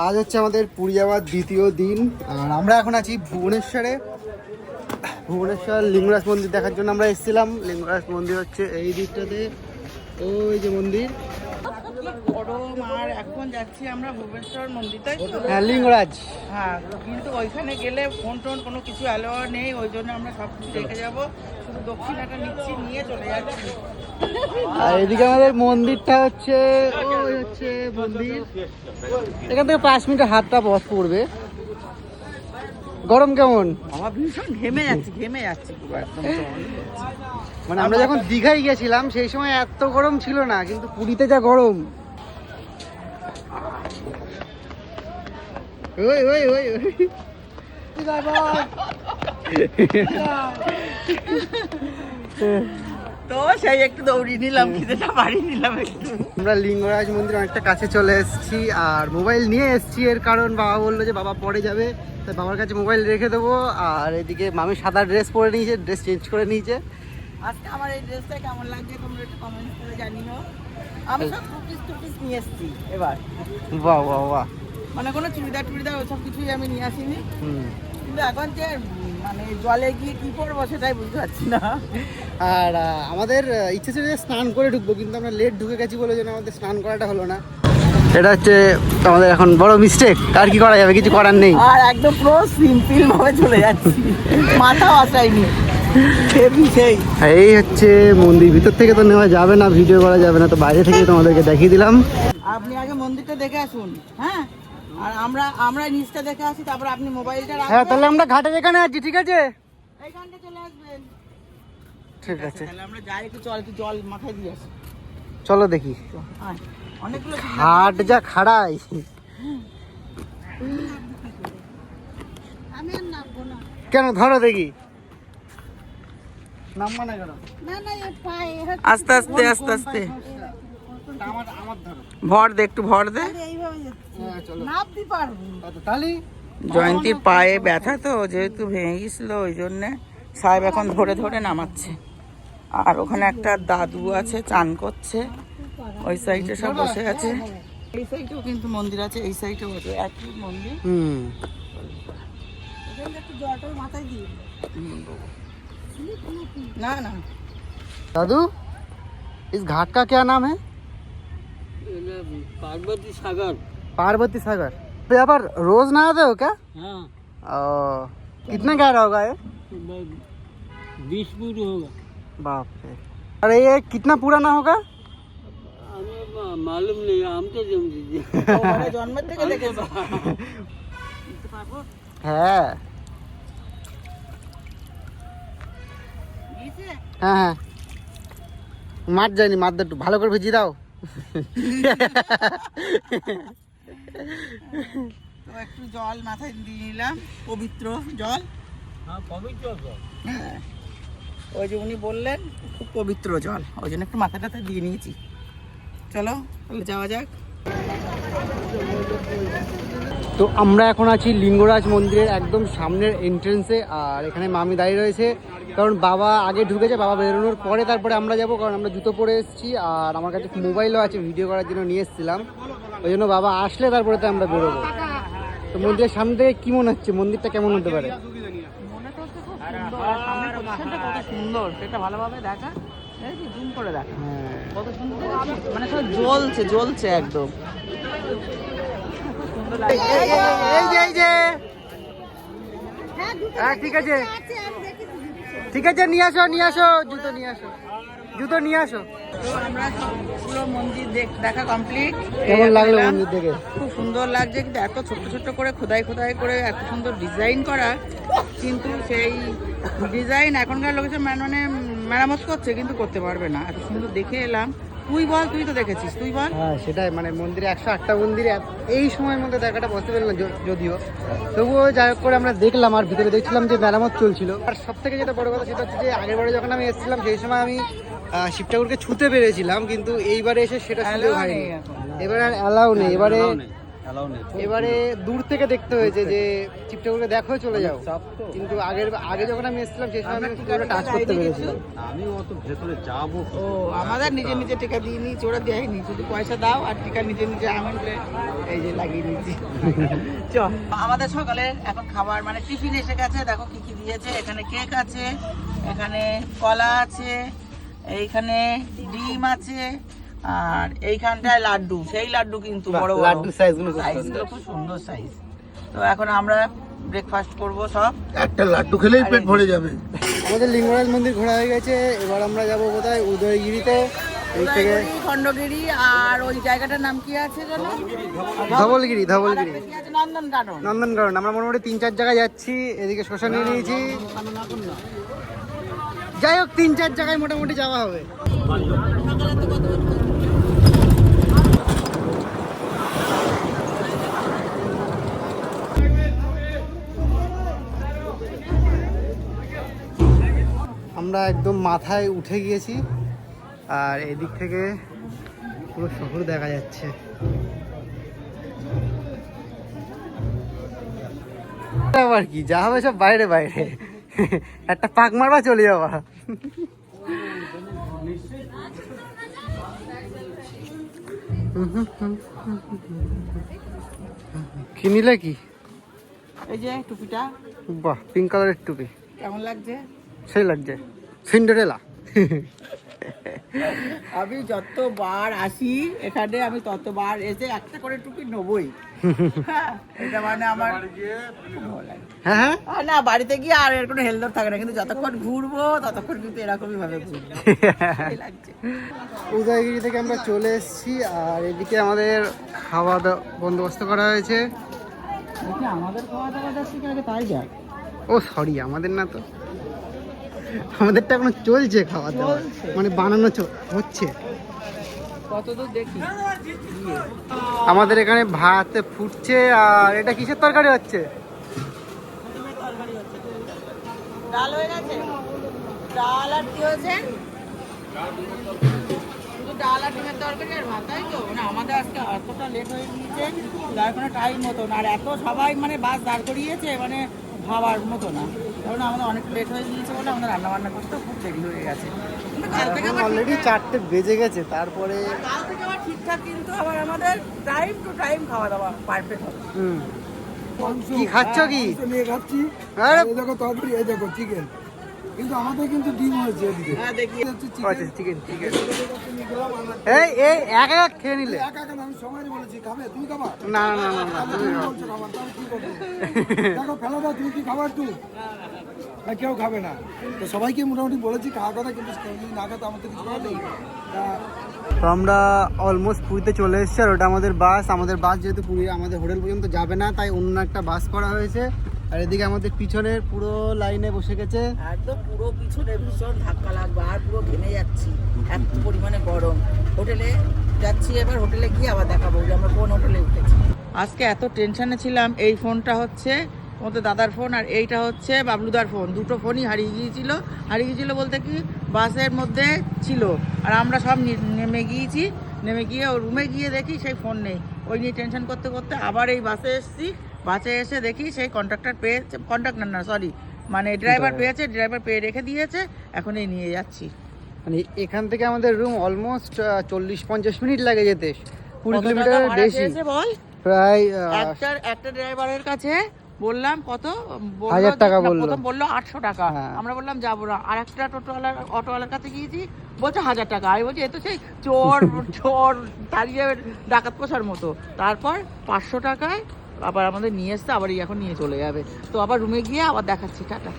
আজ হচ্ছে আমাদের পুরী যাওয়ার দ্বিতীয় দিন আর আমরা এখন আছি ভুবনেশ্বরে। ভুবনেশ্বর লিঙ্গরাজ মন্দির দেখার জন্য আমরা এসেছিলাম। লিঙ্গরাজ মন্দির হচ্ছে এই দিকটাতে, ওই যে মন্দির। আর এখন যাচ্ছি আমরা ভুবনেশ্বর মন্দির, তাই তো? হ্যাঁ, লিঙ্গরাজ। হ্যাঁ, কিন্তু ওইখানে গেলে ফোন টোন কোনো কিছু অ্যালাউ নেই, ওই জন্য আমরা সব কিছু রেখে যাবো, শুধু দক্ষিণাটা নিচ্ছি, নিয়ে চলে যাচ্ছি। আর এদিকে আমাদের মন্দিরটা হচ্ছে, ওই হচ্ছে মন্দির। এখান থেকে 5 মিনিটের হাতটা পথ পড়বে। গরম কেমন? আমার ভীষণ ঘেমে যাচ্ছি পুরো একদম। মানে আমরা যখন দীঘায় গেছিলাম সেই সময় এত গরম ছিল না, কিন্তু পুরীতে যা গরম। ওই ওই ওই ওই তো সেই একটু দৌড়িয়ে নিলাম, খিদেটা বাড়িয়ে নিলাম একটু। আমরা লিঙ্গরাজ মন্দির অনেকটা কাছে চলে এসেছি আর মোবাইল নিয়ে এসেছি, এর কারণ বাবা বললো যে বাবা পরে যাবে, তাই বাবার কাছে মোবাইল রেখে দেবো। আর এদিকে মামি সাদা ড্রেস পরে নিয়েছে, ড্রেস চেঞ্জ করে নিয়েছে। আজকে আমার এই ড্রেসটা কেমন লাগছে তোমরা একটু কমেন্ট করে জানিও। আমি সব টুপিস নিয়ে এসেছি এবার। বাহ বাহ বাহ। মানে কোনো চুড়িদার ওসব কিছুই আমি নিয়ে আসিনি, কিন্তু এখন যে মানে জলে গিয়ে কি করবো সেটাই বুঝতে পারছি না। আর আমাদের ইচ্ছে ছিল যে স্নান করে ঢুকবো, কিন্তু আমরা লেট ঢুকে গেছি বলে যেন আমাদের স্নান করাটা হলো না। এটা হচ্ছে আমাদের এখন বড় মিস্টেক, আর কি করা যাবে, কিছু করার নেই। আর একদম পুরো সিম্পল ভাবে চলে যাচ্ছি, মাথা আসায়নি। এই হচ্ছে মন্দির, ভিতর থেকে তো নেওয়া যাবে না, ভিডিও করা যাবে না, তো বাইরে থেকে তোমাদেরকে দেখিয়ে দিলাম। আপনি আগে মন্দিরটা দেখে আসুন, হ্যাঁ, আর আমরা নিচটা দেখে আসি, তারপর আপনি মোবাইলটা রাখবেন। হ্যাঁ, তাহলে আমরা ঘাটের এখানে আছি, ঠিক আছে? এইখানটা চলে আসবেন। ঠিক আছে, তাহলে আমরা যাই, একটু জল মাথায় দিয়ে আসি। চলো দেখি। অনেকগুলো হাট যা খাড়াই। আমি আর নামবো না। কেন, ধরো দেখি। নামবো না কেন? আস্তে আস্তে ভর দে, একটু ভর দে। জয়ন্তীর পায়ে ব্যথা তো, যেহেতু ভেঙে গেছিল, ওই জন্য সাহেব এখন ধরে ধরে নামাচ্ছে। আর ওখানে একটা দাদু আছে, চান করছে, ওই সাইডে সব বসে আছে। এই সাইডেও কিন্তু মন্দির আছে, এই সাইডেও আছে, একই মন্দির। ना ना दादू, इस घाट का क्या नाम है? पार्वती सागर। पार्वती सागर। तो यहाँ पर रोज नहाते हो क्या? हाँ, कितना गहरा होगा ये? 20 फुट होगा। बाप रे। अरे ये कितना पुराना होगा? हमें मालूम नहीं, हम तो जम दीजिए। जन्म থেকে দেখেছি। হ্যাঁ হ্যাঁ হ্যাঁ, মাছ যায়নি, মাছটা একটু ভালো করে ভেজিয়ে দাও। তো একটু জল মাথায় দিয়ে নিলাম, পবিত্র জল। हाँ, पवित्र होगा। হ্যাঁ, ওই যে উনি বললেন খুব পবিত্র জল, ওই জন্য একটু মাথাটা দিয়ে নিয়েছি। চলো তাহলে যাওয়া যাক। তো আমরা এখন আছি লিঙ্গরাজ মন্দিরের একদম সামনের এন্ট্রেন্সে, আর এখানে মামি দাঁড়িয়ে রয়েছে, কারণ বাবা আগে ঢুকেছে, বাবা বেরোনোর পরে তারপরে আমরা যাব, কারণ আমরা জুতো পরে এসেছি আর আমার কাছে মোবাইলও আছে, ভিডিও করার জন্য নিয়ে এসেছিলাম, ওই জন্য বাবা আসলে তারপরে তো আমরা বেরোবো। তো মন্দিরের সামনে থেকে কি মনে হচ্ছে, মন্দিরটা কেমন হতে পারে? কত সুন্দর সেটা ভালোভাবে দেখা, জুম করে দেখা, কত সুন্দর, মানে সব জ্বলছে একদম। হ্যাঁ, ঠিক আছে ঠিক আছে, নিয়ে আসো জুতো নিয়ে আসো। তো আমরা পুরো মন্দির দেখা কমপ্লিট। কেমন লাগলো মন্দির দেখে? খুব সুন্দর লাগছে, কিন্তু এত ছোট ছোট করে খোদাই করে এত সুন্দর ডিজাইন করা, কিন্তু সেই ডিজাইন এখনকার লোকেশন মানে মেরামত করছে, কিন্তু করতে পারবে না। এত সুন্দর দেখে এলাম। তুই বল, তুই তো দেখেছিস, তুই বল। হ্যাঁ, সেটাই, মানে মন্দিরে 108টা মন্দিরে এই সময়ের মধ্যে দেখাটা পসিবল না যদিও, তবুও যাই হোক করে আমরা দেখলাম, আর ভিতরে দেখছিলাম যে মেরামত চলছিল। আর সব থেকে যেটা বড় কথা সেটা হচ্ছে যে আগের বারে যখন আমি এসেছিলাম সেই সময় আমি শিব ঠাকুরকে ছুতে পেরেছিলাম, কিন্তু এইবারে এসে সেটা সুযোগ হয়নি। এবারে আর অ্যালাউ নেই, এবারে এবারে দূর থেকে দেখতে হয়েছে যে শিব ঠাকুরকে দেখো চলে যাও, কিন্তু আগে যখন আমি এসেছিলাম সেই সময় আমি পুরো টাচ করতে পেরেছিলাম। আমি অত ভেতরে যাবো ও আমাদের নিজে নিজে টিকা দিয়ে নিয়েছি, ওরা দেয়নি, শুধু পয়সা দাও আর টিকা নিজে নিজে আমি এই যে লাগিয়ে নিয়েছি। চ আমাদের সকালে এখন খাবার মানে টিফিন এসে গেছে, দেখো কি কি দিয়েছে। এখানে কেক আছে, এখানে কলা আছে, এইখানে ডিম আছে, আর এইখানটায় লাড্ডু, সেই লাড্ডু কিন্তু বড় বড় লাড্ডু সাইজগুলো খুব সাইজগুলো খুব সুন্দর সাইজ। তো এখন আমরা ব্রেকফাস্ট করব সব। একটা লাড্ডু খেলেই পেট ভরে যাবে। আমাদের লিঙ্গরাজ মন্দির ঘোরা হয়ে গেছে, এবার আমরা যাব কোথায়? উদয়গিরিতে। এই থেকে উদয়গিরি, খণ্ডগিরি, আর ওই জায়গাটার নাম কি আছে জানো? ধবলগিরি। বেশি আছে নন্দনকানন। নন্দনকানন। আমরা মোটামুটি 3-4 জায়গায় যাচ্ছি, এদিকে শ্মশান নিয়ে নিয়েছি। যাই হোক 3-4 জায়গায় মোটামুটি যাওয়া হবে। আমরা একদম মাথায় উঠে গিয়েছি, আর এদিক থেকে পুরো শহর দেখা যাচ্ছে। আবার কি যা হবে সব বাইরে বাইরে, একটা পাক মারবা চলে যাওয়া। কি নিলে কি? এই যে টুপিটা, বাহ, পিঙ্ক কালারের টুপি, কেমন লাগছে? সেই লাগছে, সিন্ডারেলা। আমি যতবার আসি এখানে, আমি ততবার এসে একটা করে টুপি নেবই। হ্যাঁ, এটা মানে আমার খুব ভালো লাগে। হ্যাঁ আর না, বাড়িতে গিয়ে আর এর কোনো হেলদোল থাকে না, কিন্তু যতক্ষণ ঘুরবো ততক্ষণ কিন্তু এরকমই ভাবে ঘুরবো। ভালোই লাগছে। উদয়গিরি থেকে আমরা চলে এসেছি, আর এদিকে আমাদের খাওয়া দাওয়া বন্দোবস্ত করা হয়েছে। দেখি আমাদের খাওয়া দাওয়া যাচ্ছে কি আগে তাই যাক। ও সরি, আমাদের না তো, আমাদেরটা এখনো চলছে খাওয়া দাওয়া, চলছে। মানে বানানো হচ্ছে। কতদূর দেখি। আমাদের এখানে ভাত ফুটছে, আর এটা কিসের তরকারি হচ্ছে? ডাল হয়ে গেছে, ডাল আর কি হয়েছে? শুধু ডাল আর ডিমের তরকারি আর ভাত, তাই তো? না, আমাদের আজকে এতটা লেট হয়ে গিয়েছে, যার কোনো টাইম মতো না, আর এত সবাই মানে বাস দাঁড় করিয়েছে, মানে ভাবার মতো না। কারণ আমাদের অনেক লেট হয়ে গিয়েছে বলে আমাদের রান্না বান্না করতে খুব দেরি হয়ে গেছে। কিন্তু কাল থেকে আবার অলরেডি 4টে বেজে গেছে, তারপরে কাল থেকে আবার ঠিকঠাক, কিন্তু আবার আমাদের টাইম টু টাইম খাওয়া দাওয়া পারফেক্ট হবে। কি খাচ্ছ কি? নিয়ে খাচ্ছি। আরে এই দেখো তরকারি, এই দেখো চিকেন, কিন্তু আমাদের কিন্তু ডিম হয়েছে এদিকে। হ্যাঁ, দেখি। আচ্ছা চিকেন, ঠিক আছে। এই এই এক এক খেয়ে নিলে। একা একা না, আমি সবাই বলেছি খাবে, তুমি খাবা? না না না না, তুমি বলছো খাবার, তাহলে কি করবো? দেখো ফেলা দাও, তুমি কি খাবার একটু? না, কেউ খাবে না। তো সবাইকে মোটামুটি বলেছি খাওয়ার কথা, কিন্তু কেউ যদি না খাতে আমাদের কিছু করার নেই। তো আমরা অলমোস্ট পুরীতে চলে এসেছি, আর ওটা আমাদের বাস যেহেতু পুরী আমাদের হোটেল পর্যন্ত যাবে না, তাই অন্য একটা বাস করা হয়েছে। আর এদিকে আমাদের পিছনের পুরো লাইনে বসে গেছে। একদম পুরো পিছনে ভীষণ ধাক্কা লাগবে, আর পুরো ঘেমে যাচ্ছি, এত পরিমাণে গরম। হোটেলে যাচ্ছি, এবার হোটেলে গিয়ে আবার দেখাবো যে আমরা কোন হোটেলে উঠেছি। আজকে এত টেনশনে ছিলাম, এই ফোনটা হচ্ছে তোমাদের দাদার ফোন, আর এইটা হচ্ছে বাবলুদার ফোন। দুটো ফোনই হারিয়ে গিয়েছিল বলতে কি বাসের মধ্যে ছিল, আর আমরা সব নেমে গিয়ে ও রুমে গিয়ে দেখি সেই ফোন নেই। ওই নিয়ে টেনশন করতে করতে আবার এই বাসে এসেছি। বাসে এসে দেখি সেই মানে ড্রাইভার পেয়ে রেখে দিয়েছে, এখন এই নিয়ে যাচ্ছি। মানে এখান থেকে আমাদের রুম অলমোস্ট 40-50 মিনিট লাগে যেতে, 20 কিলোমিটার বেশি। বল, প্রায় একটা ড্রাইভারের কাছে বললাম কত, 1000 টাকা বললো। প্রথম বললো 800 টাকা। হ্যাঁ। আমরা বললাম যাবো না। আর একটা অটোওয়ালার কাছে গিয়েছি, বলছে 1000 টাকা। আমি বলছি এ তো সেই চোর তাড়িয়ে ডাকাত পোষার মতো। তারপর 500 টাকায় আবার আমাদের নিয়ে এসছে, আবার এখন নিয়ে চলে যাবে। তো আবার রুমে গিয়ে আবার দেখাচ্ছি, টাটা।